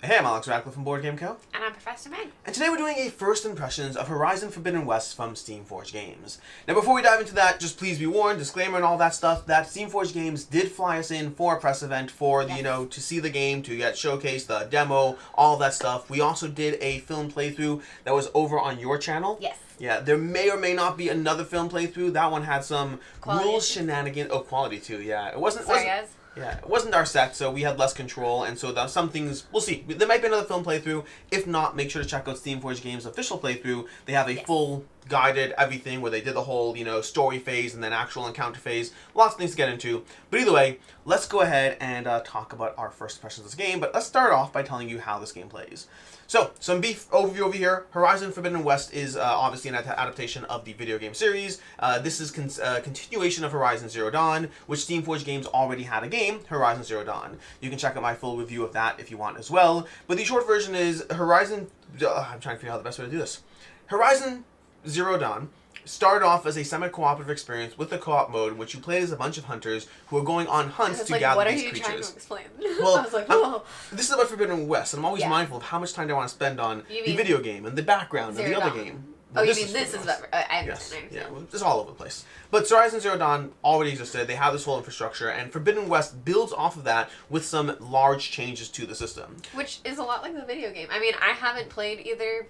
Hey, I'm Alex Radcliffe from Board Game Co. And I'm Professor Meg. And today we're doing a first impressions of Horizon Forbidden West from Steamforged Games. Now before we dive into that, just please be warned, disclaimer and all that stuff, that Steamforged Games did fly us in for a press event for, to see the game, to get showcased, the demo, all that stuff. We also did a film playthrough that was over on your channel. Yes. Yeah, there may or may not be another film playthrough. That one had some Quality rules shenanigans. Oh, quality too, yeah. It wasn't... Sorry, guys. Yeah, it wasn't our set, so we had less control, and so some things, we'll see. There might be another film playthrough. If not, make sure to check out Steamforged Games' official playthrough. They have a full guided everything where they did the whole, story phase and then actual encounter phase. Lots of things to get into. But either way, let's go ahead and talk about our first impressions of this game, but let's start off by telling you how this game plays. So, some brief overview over here. Horizon Forbidden West is obviously an adaptation of the video game series. This is continuation of Horizon Zero Dawn, which Steamforged Games already had a game, Horizon Zero Dawn. You can check out my full review of that if you want as well. But the short version is Horizon... I'm trying to figure out the best way to do this. Horizon Zero Dawn started off as a semi-cooperative experience with the co-op mode, in which you played as a bunch of hunters who are going on hunts to gather these creatures. What are you trying to explain? Well, I was like, whoa. This is about Forbidden West, and I'm always mindful of how much time do I want to spend on the video game and the background and the other game. Oh, you mean this is better? I Yes, understand. yeah, well, it's all over the place. But Horizon Zero Dawn already existed. They have this whole infrastructure, and Forbidden West builds off of that with some large changes to the system. Which is a lot like the video game. I mean, I haven't played either,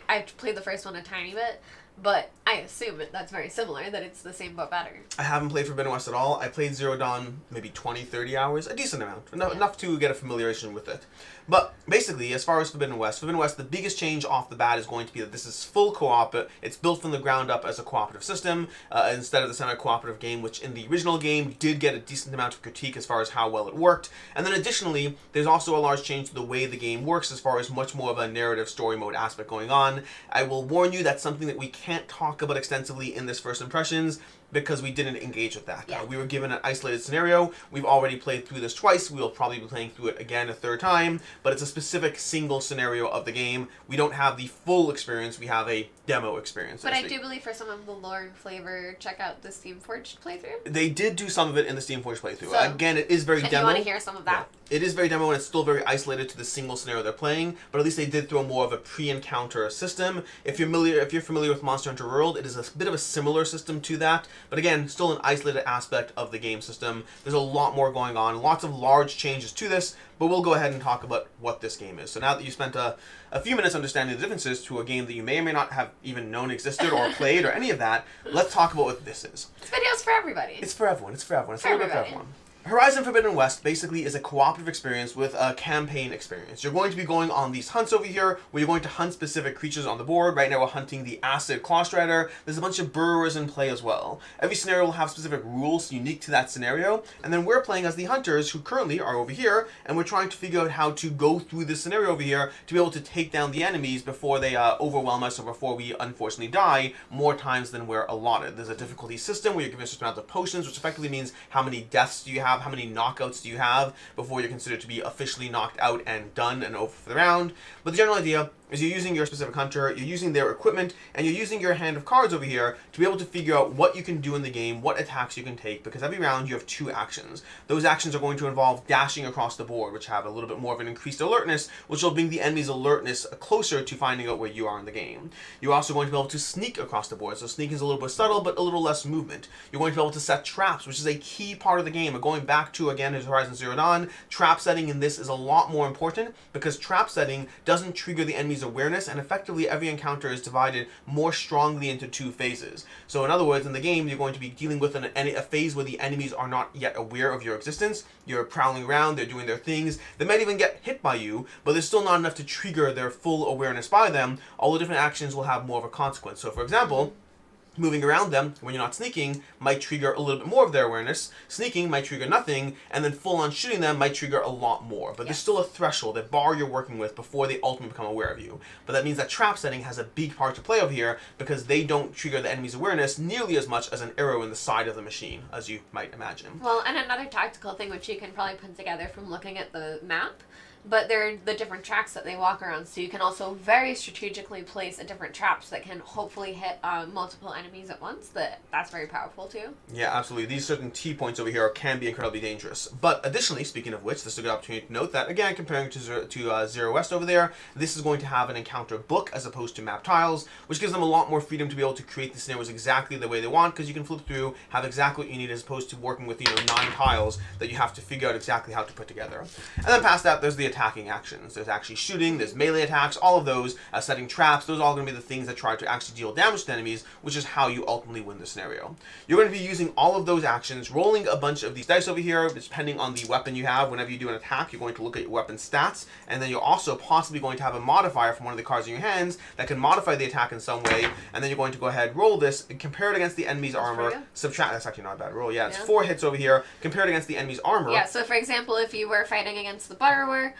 I've played the first one a tiny bit, but I assume that's very similar, that it's the same but better. I haven't played Forbidden West at all. I played Zero Dawn maybe 20, 30 hours, a decent amount, enough to get a familiarization with it. But basically, as far as Forbidden West, the biggest change off the bat is going to be that this is full co-op. It's built from the ground up as a cooperative system, instead of the semi-cooperative game, which in the original game did get a decent amount of critique as far as how well it worked. And then additionally, there's also a large change to the way the game works as far as much more of a narrative story mode aspect going on. I will warn you that's something that we can't talk about extensively in this first impressions, because we didn't engage with that. Yeah. We were given an isolated scenario. We've already played through this twice. We will probably be playing through it again a third time, but it's a specific single scenario of the game. We don't have the full experience. We have a demo experience. But I do believe for some of the lore and flavor, check out the Steamforged playthrough. They did do some of it in the Steamforged playthrough. So, again, it is very if demo. you want to hear some of that. Yeah. It is very demo, and it's still very isolated to the single scenario they're playing, but at least they did throw more of a pre-encounter system. If you're familiar with Monster Hunter World, it is a bit of a similar system to that, but again, still an isolated aspect of the game system. There's a lot more going on, lots of large changes to this, but we'll go ahead and talk about what this game is. So now that you spent a few minutes understanding the differences to a game that you may or may not have even known existed or played or any of that, let's talk about what this is. This video's for everybody. It's for everyone. It's a little bit for everyone. Horizon Forbidden West basically is a cooperative experience with a campaign experience. You're going to be going on these hunts over here where you're going to hunt specific creatures on the board. Right now we're hunting the acid claw strider. There's a bunch of burrowers in play as well. Every scenario will have specific rules unique to that scenario, and then we're playing as the hunters who currently are over here, and we're trying to figure out how to go through this scenario over here to be able to take down the enemies before they overwhelm us or before we unfortunately die more times than we're allotted. There's a difficulty system where you're given a certain amount of potions, which effectively means how many deaths do you have, how many knockouts do you have before you're considered to be officially knocked out and done and over for the round. But the general idea is you're using your specific hunter, you're using their equipment, and you're using your hand of cards over here to be able to figure out what you can do in the game, what attacks you can take, because every round you have 2 actions. Those actions are going to involve dashing across the board, which have a little bit more of an increased alertness, which will bring the enemy's alertness closer to finding out where you are in the game. You're also going to be able to sneak across the board, so sneaking is a little bit subtle, but a little less movement. You're going to be able to set traps, which is a key part of the game. And going back to, again, Horizon Zero Dawn, trap setting in this is a lot more important, because trap setting doesn't trigger the enemy's awareness, and effectively every encounter is divided more strongly into 2 phases. So in other words, in the game, you're going to be dealing with a phase where the enemies are not yet aware of your existence. You're prowling around, they're doing their things. They might even get hit by you, but there's still not enough to trigger their full awareness by them. All the different actions will have more of a consequence. So for example, moving around them when you're not sneaking might trigger a little bit more of their awareness. Sneaking might trigger nothing, and then full-on shooting them might trigger a lot more. But there's still a threshold, a bar you're working with before they ultimately become aware of you. But that means that trap setting has a big part to play over here, because they don't trigger the enemy's awareness nearly as much as an arrow in the side of the machine, as you might imagine. Well, and another tactical thing which you can probably put together from looking at the map, but they're the different tracks that they walk around. So you can also very strategically place a different traps that can hopefully hit multiple enemies at once. That's very powerful too. Yeah, absolutely. These certain T points over here can be incredibly dangerous. But additionally, speaking of which, this is a good opportunity to note that, again, comparing to Zero West over there, this is going to have an encounter book as opposed to map tiles, which gives them a lot more freedom to be able to create the scenarios exactly the way they want, because you can flip through, have exactly what you need, as opposed to working with 9 tiles that you have to figure out exactly how to put together. And then past that, there's the attacking actions. There's actually shooting, there's melee attacks, all of those, setting traps. Those are all going to be the things that try to actually deal damage to enemies, which is how you ultimately win the scenario. You're going to be using all of those actions, rolling a bunch of these dice over here, depending on the weapon you have. Whenever you do an attack, you're going to look at your weapon stats, and then you're also possibly going to have a modifier from one of the cards in your hands that can modify the attack in some way, and then you're going to go ahead, roll this, compare it against the enemy's armor, subtract, that's actually not a bad roll, yeah, it's 4 hits over here, compare it against the enemy's armor. Yeah, so for example, if you were fighting against the borrower,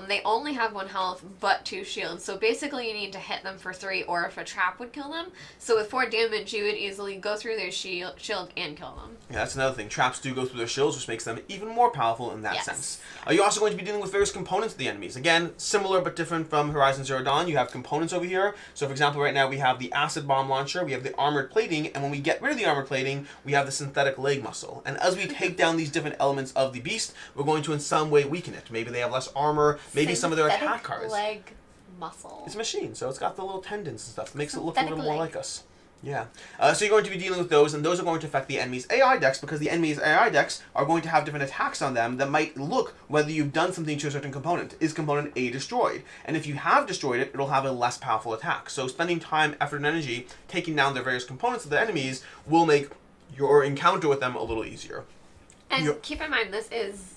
they only have 1 health, but 2 shields. So basically you need to hit them for 3, or if a trap would kill them. So with 4 damage, you would easily go through their shield and kill them. Yeah, that's another thing. Traps do go through their shields, which makes them even more powerful in that sense. You're also going to be dealing with various components of the enemies. Again, similar but different from Horizon Zero Dawn. You have components over here. So for example, right now we have the acid bomb launcher, we have the armored plating, and when we get rid of the armored plating, we have the synthetic leg muscle. And as we take down these different elements of the beast, we're going to in some way weaken it. Maybe they have less armor, maybe some of their attack cards. Leg muscle. It's a machine, so it's got the little tendons and stuff. It makes it look a little more like us. Yeah. So you're going to be dealing with those, and those are going to affect the enemy's AI decks, because the enemy's AI decks are going to have different attacks on them that might look whether you've done something to a certain component. Is component A destroyed? And if you have destroyed it, it'll have a less powerful attack. So spending time, effort, and energy taking down the various components of the enemies will make your encounter with them a little easier. And keep in mind, this is...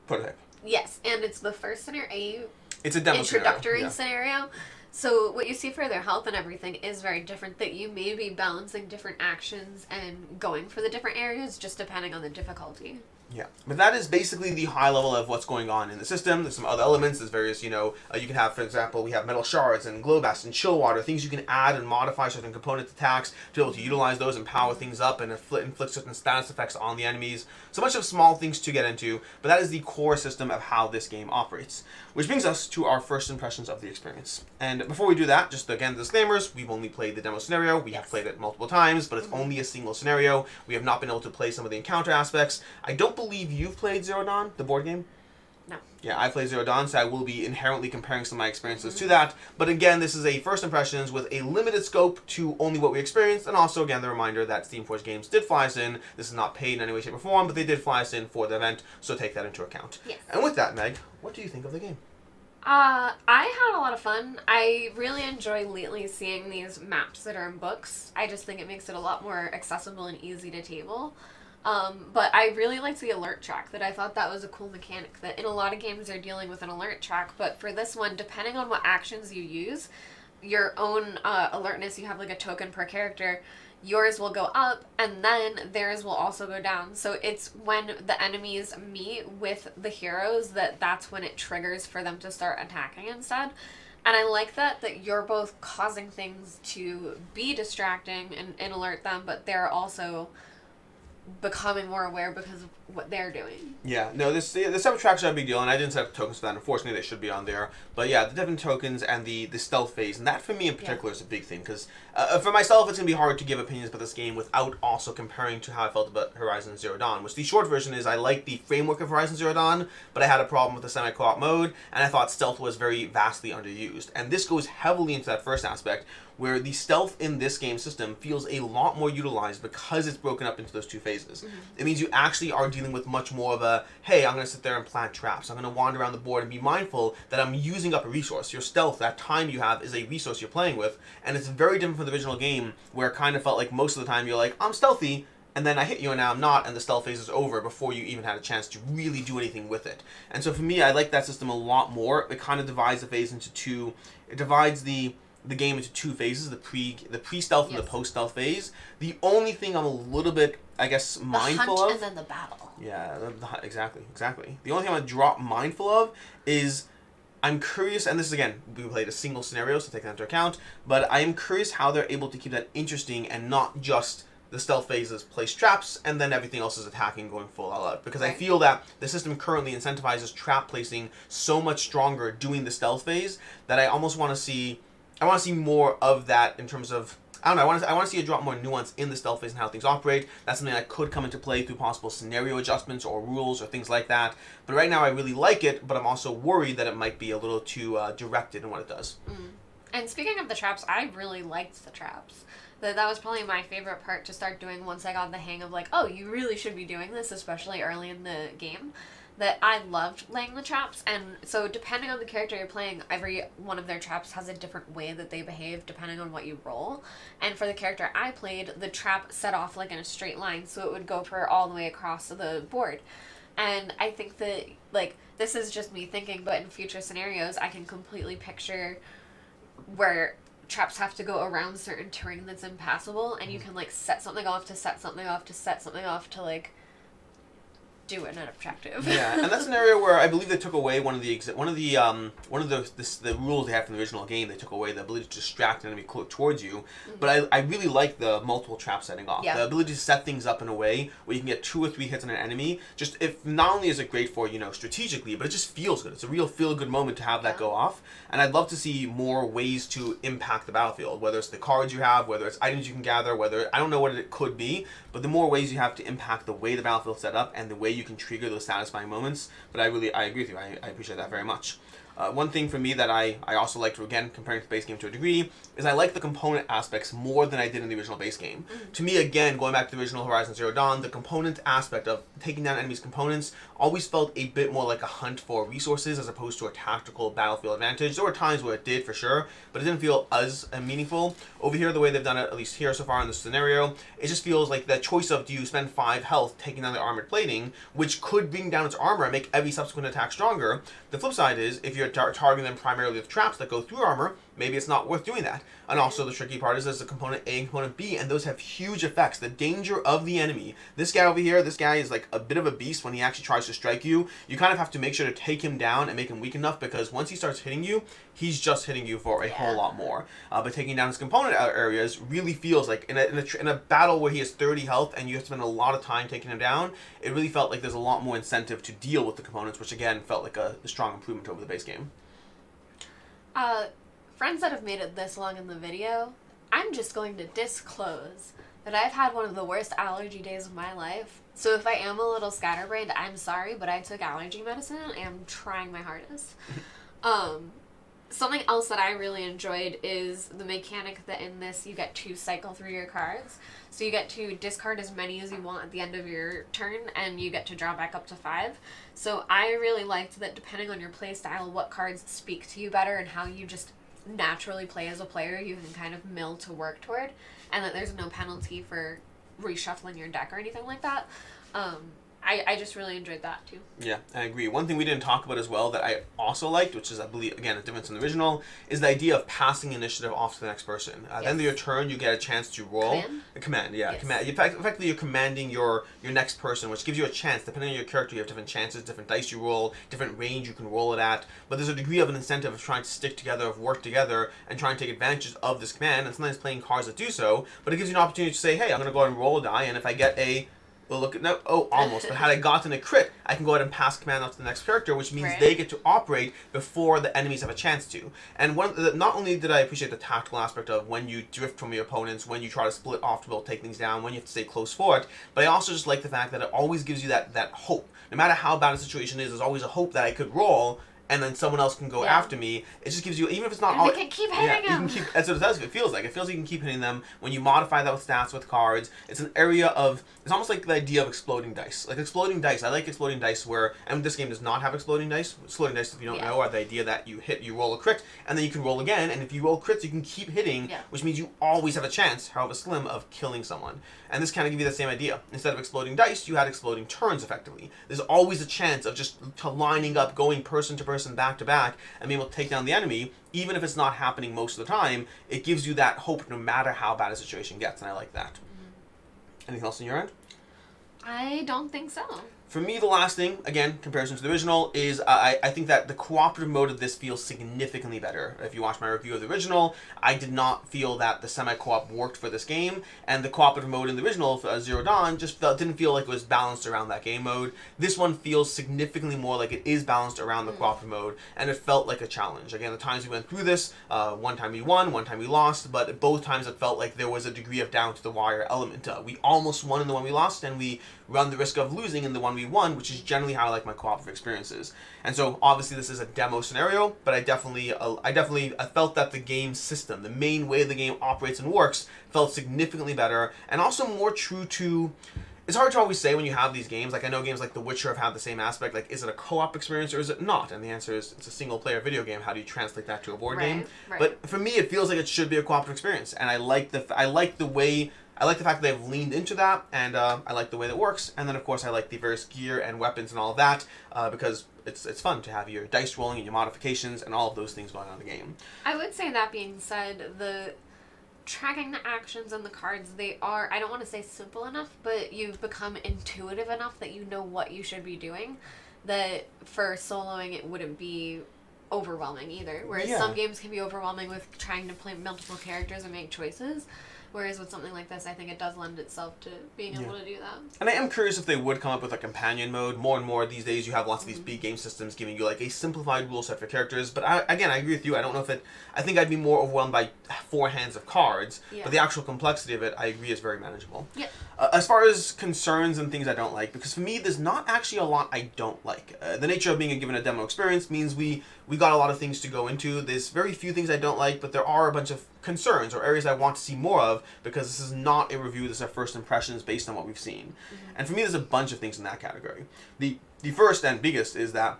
prototype. Yes, and it's the first scenario. It's a demo introductory scenario. So what you see for their health and everything is very different, that you may be balancing different actions and going for the different areas just depending on the difficulty. Yeah, but that is basically the high level of what's going on in the system. There's some other elements. There's various, you can have, for example, we have metal shards and glow bats and chill water, things you can add and modify certain component attacks to be able to utilize those and power things up and inflict certain status effects on the enemies. So a bunch of small things to get into, but that is the core system of how this game operates. Which brings us to our first impressions of the experience. And before we do that, just again, disclaimers, we've only played the demo scenario. We have played it multiple times, but it's only a single scenario. We have not been able to play some of the encounter aspects. I don't believe you've played Zero Dawn, the board game? No. Yeah, I played Zero Dawn, so I will be inherently comparing some of my experiences to that. But again, this is a first impressions with a limited scope to only what we experienced, and also, again, the reminder that Steamforge Games did fly us in. This is not paid in any way, shape, or form, but they did fly us in for the event, so take that into account. Yes. And with that, Meg, what do you think of the game? I had a lot of fun. I really enjoy lately seeing these maps that are in books. I just think it makes it a lot more accessible and easy to table. But I really liked the alert track, that I thought that was a cool mechanic, that in a lot of games they're dealing with an alert track, but for this one, depending on what actions you use, your own alertness, you have like a token per character, yours will go up, and then theirs will also go down. So it's when the enemies meet with the heroes that's when it triggers for them to start attacking instead. And I like that you're both causing things to be distracting and alert them, but they're also becoming more aware because of what they're doing. Yeah, no, the separate tracks are a big deal, and I didn't set up tokens for that. Unfortunately, they should be on there. But yeah, the different tokens and the stealth phase, and that for me in particular is a big thing, because for myself, it's going to be hard to give opinions about this game without also comparing to how I felt about Horizon Zero Dawn, which the short version is I like the framework of Horizon Zero Dawn, but I had a problem with the semi-co-op mode, and I thought stealth was very vastly underused. And this goes heavily into that first aspect, where the stealth in this game system feels a lot more utilized because it's broken up into those two phases. Mm-hmm. It means you actually are dealing with much more of a, hey, I'm going to sit there and plant traps. I'm going to wander around the board and be mindful that I'm using up a resource. Your stealth, that time you have, is a resource you're playing with, and it's very different from the original game, where it kind of felt like most of the time you're like, I'm stealthy, and then I hit you and now I'm not, and the stealth phase is over before you even had a chance to really do anything with it. And so for me, I like that system a lot more. It kind of divides the phase into two. It divides the game into two phases, the pre-stealth and the post-stealth phase. The only thing I'm a little bit, I guess, mindful hunt of... and then the battle. Yeah, exactly. The only thing I'm going to drop mindful of is... I'm curious, and this is, again, we played a single scenario, so take that into account, but I am curious how they're able to keep that interesting and not just the stealth phase is place traps, and then everything else is attacking, going full out. Because I Right. feel that the system currently incentivizes trap placing so much stronger doing the stealth phase that I almost want to see. I want to see more of that in terms of. I don't know. I want to see a drop more nuance in the stealth phase and how things operate. That's something that could come into play through possible scenario adjustments or rules or things like that. But right now, I really like it, but I'm also worried that it might be a little too directed in what it does. And speaking of the traps, I really liked the traps. That was probably my favorite part to start doing once I got the hang of, like, oh, you really should be doing this, especially early in the game. That I loved laying the traps, and so depending on the character you're playing, every one of their traps has a different way that they behave depending on what you roll. And for the character I played, the trap set off like in a straight line, so it would go for all the way across the board. And I think that, like, this is just me thinking, but in future scenarios, I can completely picture where traps have to go around certain terrain that's impassable, and you can, like, set something off to set something off to set something off to, like, do an objective. Yeah, and that's an area where I believe they took away one of the rules they had from the original game. They took away the ability to distract an enemy towards you. Mm-hmm. But I really like the multiple trap setting off. Yeah. The ability to set things up in a way where you can get 2 or 3 hits on an enemy. Just if not only is it great for, strategically, but it just feels good. It's a real feel good moment to have that go off. And I'd love to see more ways to impact the battlefield, whether it's the cards you have, whether it's items you can gather, whether I don't know what it could be, but the more ways you have to impact the way the battlefield's set up and the way you can trigger those satisfying moments. But I agree with you. I appreciate that very much. One thing for me that I also liked, again, comparing to the base game to a degree, is I like the component aspects more than I did in the original base game. Mm-hmm. To me, again, going back to the original Horizon Zero Dawn, the component aspect of taking down enemies' components always felt a bit more like a hunt for resources as opposed to a tactical battlefield advantage. There were times where it did, for sure, but it didn't feel as meaningful. Over here, the way they've done it, at least here so far in this scenario, it just feels like that choice of, do you spend 5 health taking down the armored plating, which could bring down its armor and make every subsequent attack stronger. The flip side is, if you're targeting them primarily with traps that go through armor, maybe it's not worth doing that. And also the tricky part is there's a component A and component B, and those have huge effects. The danger of the enemy. This guy over here, this guy is like a bit of a beast when he actually tries to strike you. You kind of have to make sure to take him down and make him weak enough, because once he starts hitting you, he's just hitting you for a whole lot more. But taking down his component areas really feels like, in a battle where he has 30 health and you have to spend a lot of time taking him down, it really felt like there's a lot more incentive to deal with the components, which again felt like a strong improvement over the base game. Friends that have made it this long in the video, I'm just going to disclose that I've had one of the worst allergy days of my life. So if I am a little scatterbrained, I'm sorry, but I took allergy medicine and I'm trying my hardest. Something else that I really enjoyed is the mechanic that in this you get to cycle through your cards. So you get to discard as many as you want at the end of your turn, and you get to draw back up to 5. So I really liked that depending on your play style, what cards speak to you better and how you just naturally play as a player, you can kind of mill to work toward, and that there's no penalty for reshuffling your deck or anything like that. I just really enjoyed that too. Yeah, I agree. One thing we didn't talk about as well that I also liked, which is, I believe, again, a difference in the original, is the idea of passing initiative off to the next person. At the end of your turn, you get a chance to roll. Command, yeah. Yes. Command. Effectively, you're commanding your next person, which gives you a chance. Depending on your character, you have different chances, different dice you roll, different range you can roll it at. But there's a degree of an incentive of trying to stick together, of work together, and trying to take advantage of this command, and sometimes playing cards that do so. But it gives you an opportunity to say, hey, I'm going to go ahead and roll a die, and if I get a... Well, look at no. Oh, almost. But had I gotten a crit, I can go ahead and pass command off to the next character, which means they get to operate before the enemies have a chance to. And not only did I appreciate the tactical aspect of when you drift from your opponents, when you try to split off to be able to take things down, when you have to stay close for it, but I also just like the fact that it always gives you that hope. No matter how bad a situation is, there's always a hope that I could roll, and then someone else can go after me. It just gives you, even if it's not... And they can keep hitting them. That's what it does. It feels like you can keep hitting them. When you modify that with stats, with cards, it's an area of... It's almost like the idea of exploding dice. Like exploding dice. I like exploding dice where... And this game does not have exploding dice. Exploding dice, if you don't know, are the idea that you roll a crit, and then you can roll again, and if you roll crits, you can keep hitting, which means you always have a chance, however slim, of killing someone. And this kind of gives you the same idea. Instead of exploding dice, you had exploding turns, effectively. There's always a chance of just lining up, going person to person, back to back, and being able to take down the enemy, even if it's not happening most of the time. It gives you that hope no matter how bad a situation gets, and I like that. Anything else on your end? I don't think so. For me, the last thing, again, comparison to the original, is I think that the cooperative mode of this feels significantly better. If you watch my review of the original, I did not feel that the semi-co-op worked for this game, and the cooperative mode in the original, Zero Dawn, just didn't feel like it was balanced around that game mode. This one feels significantly more like it is balanced around the cooperative mode, and it felt like a challenge. Again, the times we went through this, one time we won, one time we lost, but both times it felt like there was a degree of down-to-the-wire element. We almost won in the one we lost, and we run the risk of losing in the one we won, which is generally how I like my cooperative experiences. And so obviously this is a demo scenario, but I definitely felt that the game system, the main way the game operates and works, felt significantly better and also more true to. It's hard to always say when you have these games. Like, I know games like The Witcher have had the same aspect. Like, is it a co-op experience or is it not? And the answer is it's a single-player video game. How do you translate that to a board game? Right. But for me, it feels like it should be a cooperative experience, and I like the fact that they've leaned into that, and I like the way that works. And then, of course, I like the various gear and weapons and all of that because it's fun to have your dice rolling and your modifications and all of those things going on in the game. I would say, that being said, the tracking the actions and the cards, they are, I don't want to say simple enough, but you've become intuitive enough that you know what you should be doing, that for soloing it wouldn't be overwhelming either. Whereas some games can be overwhelming with trying to play multiple characters and make choices. Whereas with something like this, I think it does lend itself to being able to do that. And I am curious if they would come up with a companion mode. More and more these days, you have lots of these big game systems giving you like a simplified rule set for characters. But I agree with you. I don't know if I think I'd be more overwhelmed by 4 hands of cards. Yeah. But the actual complexity of it, I agree, is very manageable. Yeah. As far as concerns and things I don't like, because for me, there's not actually a lot I don't like. The nature of being given a demo experience means we got a lot of things to go into. There's very few things I don't like, but there are a bunch of concerns or areas I want to see more of, because this is not a review, this is our first impressions based on what we've seen. And for me, there's a bunch of things in that category. The first and biggest is that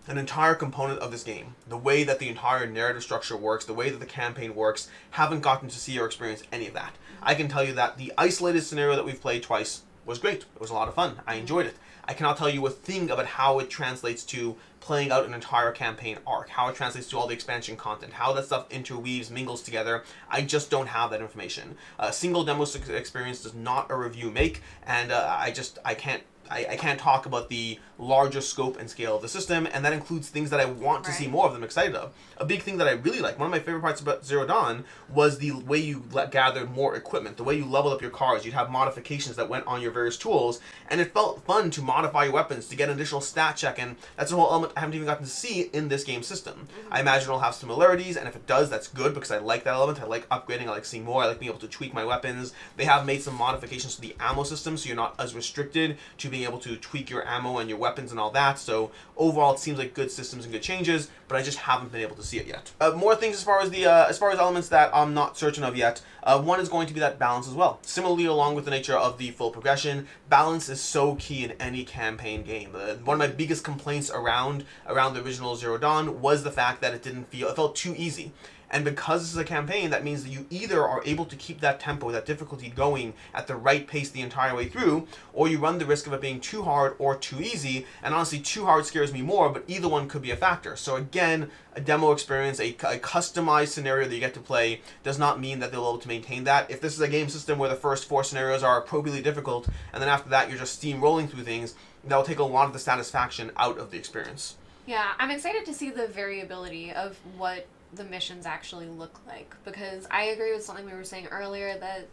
an entire component of this game, the way that the entire narrative structure works, the way that the campaign works, haven't gotten to see or experience any of that. I can tell you that the isolated scenario that we've played twice was great. It was a lot of fun. I enjoyed it. I cannot tell you a thing about how it translates to playing out an entire campaign arc, how it translates to all the expansion content, how that stuff interweaves, mingles together. I just don't have that information. A single demo experience does not a review make, and I can't talk about the larger scope and scale of the system, and that includes things that I want to see more of, I'm excited of. A big thing that I really like, one of my favorite parts about Zero Dawn, was the way you gathered more equipment, the way you leveled up your cards. You'd have modifications that went on your various tools, and it felt fun to modify your weapons, to get an additional stat check, and that's a whole element I haven't even gotten to see in this game system. I imagine it'll have similarities, and if it does, that's good, because I like that element. I like upgrading, I like seeing more, I like being able to tweak my weapons. They have made some modifications to the ammo system, so you're not as restricted to being able to tweak your ammo and your weapons and all that. So overall, it seems like good systems and good changes, but I just haven't been able to see it yet. More things as far as elements that I'm not certain of yet. One is going to be that balance as well. Similarly, along with the nature of the full progression, balance is so key in any campaign game. One of my biggest complaints around the original Zero Dawn was the fact that it felt too easy. And because this is a campaign, that means that you either are able to keep that tempo, that difficulty going at the right pace the entire way through, or you run the risk of it being too hard or too easy. And honestly, too hard scares me more, but either one could be a factor. So again, a demo experience, a customized scenario that you get to play, does not mean that they'll be able to maintain that. If this is a game system where the first 4 scenarios are appropriately difficult, and then after that you're just steamrolling through things, that will take a lot of the satisfaction out of the experience. Yeah, I'm excited to see the variability of what the missions actually look like, because I agree with something we were saying earlier, that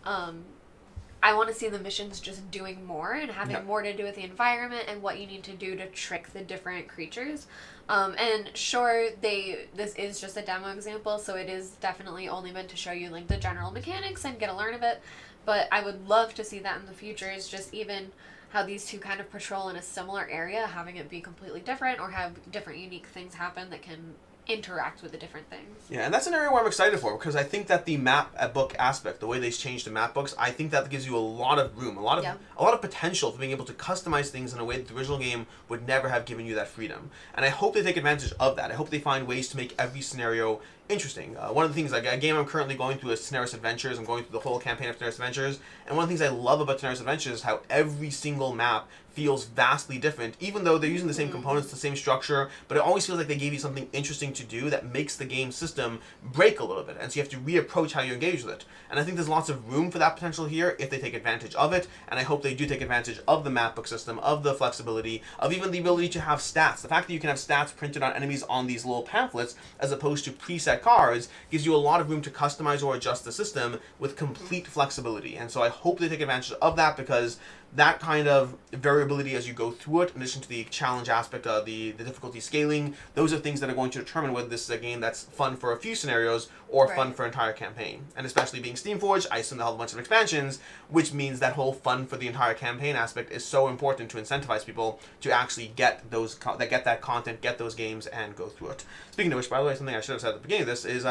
I want to see the missions just doing more and having more to do with the environment and what you need to do to trick the different creatures. And sure, this is just a demo example, so it is definitely only meant to show you like the general mechanics and get a learn of it, but I would love to see that in the future, is just even how these two kind of patrol in a similar area, having it be completely different or have different unique things happen that can interact with the different things. Yeah, and that's an area where I'm excited for, because I think that the map book aspect, the way they've changed the map books, I think that gives you a lot of room, a lot of potential for being able to customize things in a way that the original game would never have given you that freedom. And I hope they take advantage of that. I hope they find ways to make every scenario interesting. One of the things, like a game I'm currently going through is Tenakth Adventures. I'm going through the whole campaign of Tenakth Adventures, and one of the things I love about Tenakth Adventures is how every single map feels vastly different, even though they're using the same components, the same structure, but it always feels like they gave you something interesting to do that makes the game system break a little bit, and so you have to reapproach how you engage with it. And I think there's lots of room for that potential here if they take advantage of it, and I hope they do take advantage of the map book system, of the flexibility, of even the ability to have stats. The fact that you can have stats printed on enemies on these little pamphlets as opposed to preset cards gives you a lot of room to customize or adjust the system with complete flexibility. And so I hope they take advantage of that, because that kind of variability as you go through it, in addition to the challenge aspect of the difficulty scaling, those are things that are going to determine whether this is a game that's fun for a few scenarios or fun for an entire campaign. And especially being Steamforged, I assume they'll have a bunch of expansions, which means that whole fun for the entire campaign aspect is so important to incentivize people to actually get that content, get those games, and go through it. Speaking of which, by the way, something I should have said at the beginning of this is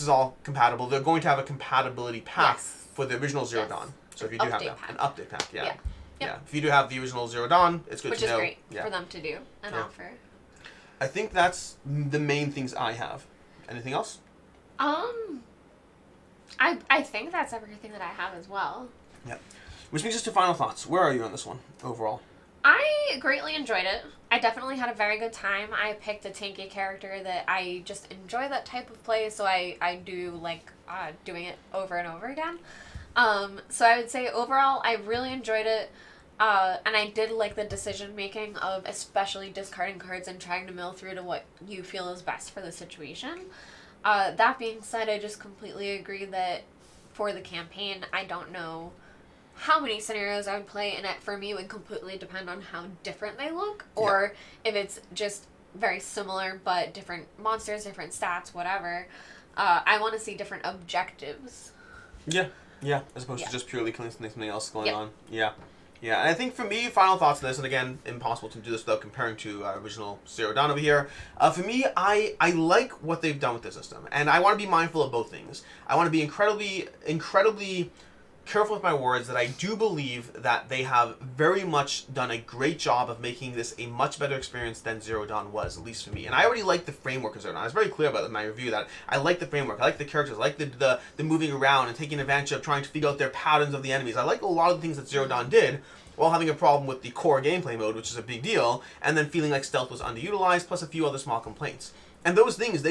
all compatible. They're going to have a compatibility pack for the original Zero Dawn. So if you do have that, an update pack, yeah. If you do have the original Zero Dawn, it's good to know. Which is great for them to do and offer. I think that's the main things I have. Anything else? I think that's everything that I have as well. Yeah. Which brings us to final thoughts. Where are you on this one overall? I greatly enjoyed it. I definitely had a very good time. I picked a tanky character that I just enjoy that type of play, so I do like doing it over and over again. So I would say overall, I really enjoyed it, and I did like the decision making of especially discarding cards and trying to mill through to what you feel is best for the situation. That being said, I just completely agree that for the campaign, I don't know how many scenarios I would play, and it for me would completely depend on how different they look, or if it's just very similar but different monsters, different stats, whatever. I want to see different objectives. Yeah, as opposed to just purely killing something else going on. Yeah. And I think for me, final thoughts on this, and again, impossible to do this without comparing to original Zero Dawn over here. For me, I like what they've done with the system, and I want to be mindful of both things. I want to be incredibly careful with my words, that I do believe that they have very much done a great job of making this a much better experience than Zero Dawn was, at least for me. And I already like the framework of Zero Dawn. I was very clear about it in my review that I like the framework, I like the characters, I like the moving around and taking advantage of trying to figure out their patterns of the enemies. I like a lot of the things that Zero Dawn did, while having a problem with the core gameplay mode, which is a big deal, and then feeling like stealth was underutilized, plus a few other small complaints. And those things,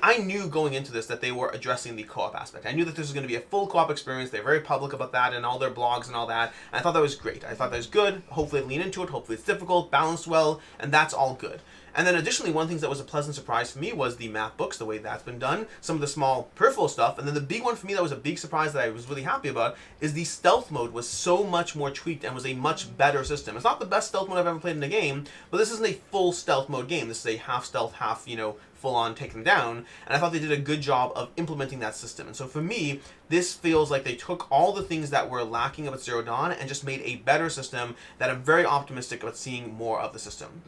I knew going into this that they were addressing the co-op aspect. I knew that this was going to be a full co-op experience. They're very public about that in all their blogs and all that. And I thought that was great. I thought that was good. Hopefully they lean into it. Hopefully it's difficult, balanced well, and that's all good. And then additionally, one of the things that was a pleasant surprise for me was the map books, the way that's been done, some of the small peripheral stuff, and then the big one for me that was a big surprise that I was really happy about is the stealth mode was so much more tweaked and was a much better system. It's not the best stealth mode I've ever played in a game, but this isn't a full stealth mode game. This is a half stealth, half, full-on take them down, and I thought they did a good job of implementing that system. And so for me, this feels like they took all the things that were lacking about Zero Dawn and just made a better system that I'm very optimistic about seeing more of the system.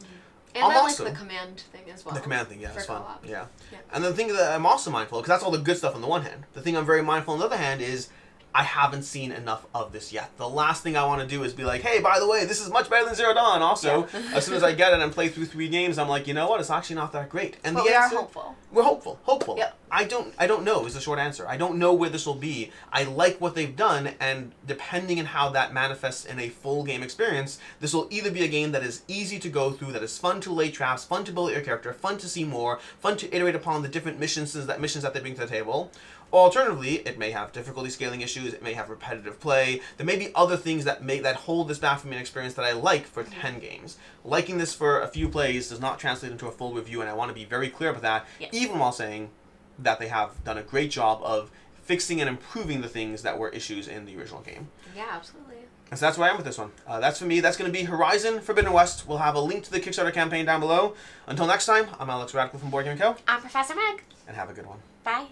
And I like the command thing as well. The command thing, yeah, it's fun. Co-op. Yeah. And the thing that I'm also mindful of, because that's all the good stuff on the one hand. The thing I'm very mindful on the other hand is I haven't seen enough of this yet. The last thing I want to do is be like, hey, by the way, this is much better than Zero Dawn. Also, as soon as I get it and play through 3 games, I'm like, you know what? It's actually not that great. And but we are hopeful. We're hopeful. Yep. I don't know is the short answer. I don't know where this will be. I like what they've done, and depending on how that manifests in a full game experience, this will either be a game that is easy to go through, that is fun to lay traps, fun to build your character, fun to see more, fun to iterate upon the different missions that they bring to the table. Alternatively, it may have difficulty scaling issues, it may have repetitive play, there may be other things that hold this back from an experience that I like for 10 games. Liking this for a few plays does not translate into a full review, and I want to be very clear about that, even while saying that they have done a great job of fixing and improving the things that were issues in the original game. Yeah, absolutely. And so that's where I am with this one. That's for me. That's going to be Horizon Forbidden West. We'll have a link to the Kickstarter campaign down below. Until next time, I'm Alex Radical from Board Game Co. I'm Professor Meg. And have a good one. Bye.